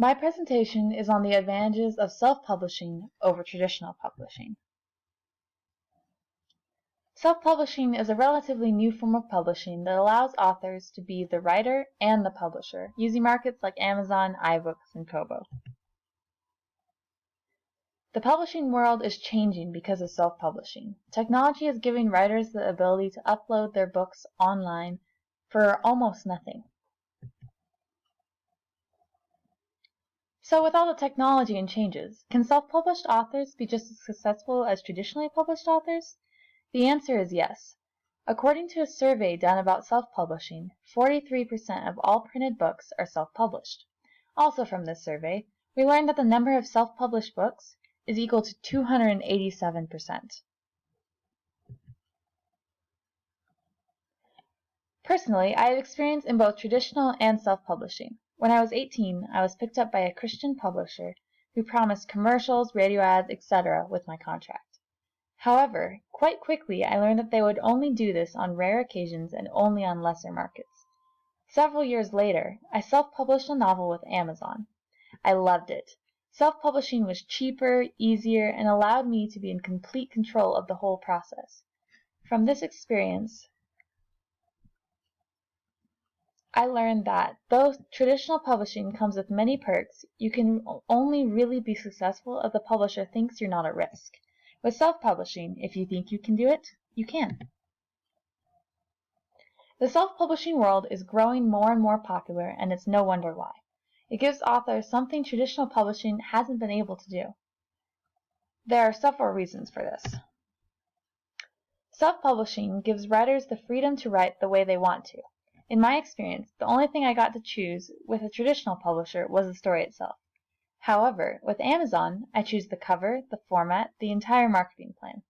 My presentation is on the advantages of self-publishing over traditional publishing. Self-publishing is a relatively new form of publishing that allows authors to be the writer and the publisher, using markets like Amazon, iBooks, and Kobo. The publishing world is changing because of self-publishing. Technology is giving writers the ability to upload their books online for almost nothing. So with all the technology and changes, can self-published authors be just as successful as traditionally published authors? The answer is yes. According to a survey done about self-publishing, 43% of all printed books are self-published. Also from this survey, we learned that the number of self-published books is equal to 287%. Personally, I have experience in both traditional and self-publishing. When I was 18, I was picked up by a Christian publisher who promised commercials, radio ads, etc. with my contract. However, quite quickly I learned that they would only do this on rare occasions and only on lesser markets. Several years later, I self-published a novel with Amazon. I loved it. Self-publishing was cheaper, easier, and allowed me to be in complete control of the whole process. From this experience, I learned that though traditional publishing comes with many perks, you can only really be successful if the publisher thinks you're not at risk. With self-publishing, if you think you can do it, you can. The self-publishing world is growing more and more popular, and it's no wonder why. It gives authors something traditional publishing hasn't been able to do. There are several reasons for this. Self-publishing gives writers the freedom to write the way they want to. In my experience, the only thing I got to choose with a traditional publisher was the story itself. However, with Amazon, I choose the cover, the format, the entire marketing plan.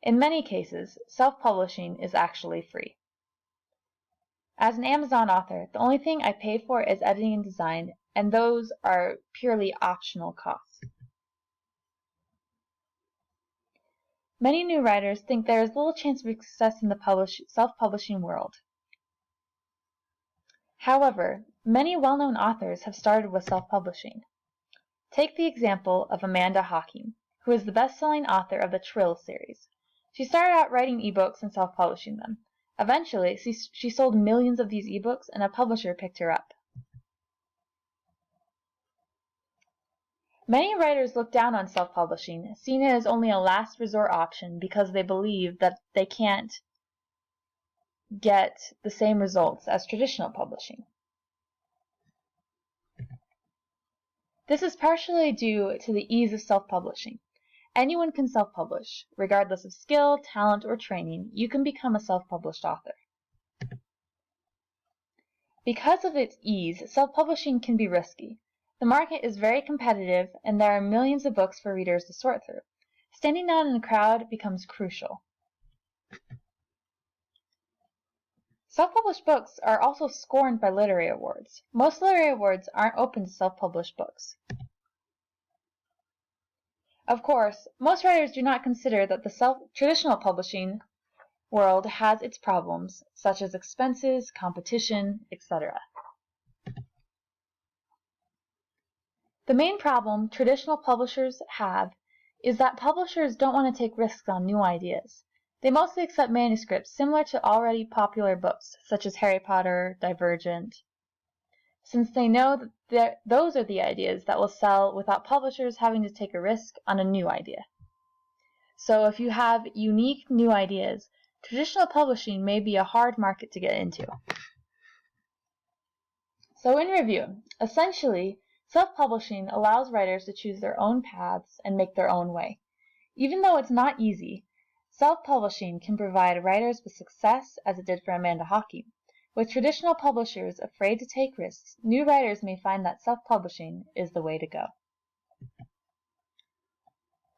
In many cases, self-publishing is actually free. As an Amazon author, the only thing I pay for is editing and design, and those are purely optional costs. Many new writers think there is little chance of success in the self-publishing world. However, many well-known authors have started with self-publishing. Take the example of Amanda Hocking, who is the best-selling author of the Trill series. She started out writing ebooks and self-publishing them. Eventually, she sold millions of these ebooks, and a publisher picked her up. Many writers look down on self-publishing, seeing it as only a last resort option because they believe that they can't get the same results as traditional publishing. This is partially due to the ease of self-publishing. Anyone can self-publish. Regardless of skill, talent, or training, you can become a self-published author. Because of its ease, self-publishing can be risky. The market is very competitive, and there are millions of books for readers to sort through. Standing out in the crowd becomes crucial. Self-published books are also scorned by literary awards. Most literary awards aren't open to self-published books. Of course, most writers do not consider that the traditional publishing world has its problems, such as expenses, competition, etc. The main problem traditional publishers have is that publishers don't want to take risks on new ideas. They mostly accept manuscripts similar to already popular books, such as Harry Potter, Divergent, since they know that those are the ideas that will sell without publishers having to take a risk on a new idea. So if you have unique new ideas, traditional publishing may be a hard market to get into. So in review, essentially, self-publishing allows writers to choose their own paths and make their own way. Even though it's not easy, self-publishing can provide writers with success as it did for Amanda Hocking. With traditional publishers afraid to take risks, new writers may find that self-publishing is the way to go.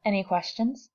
Any questions?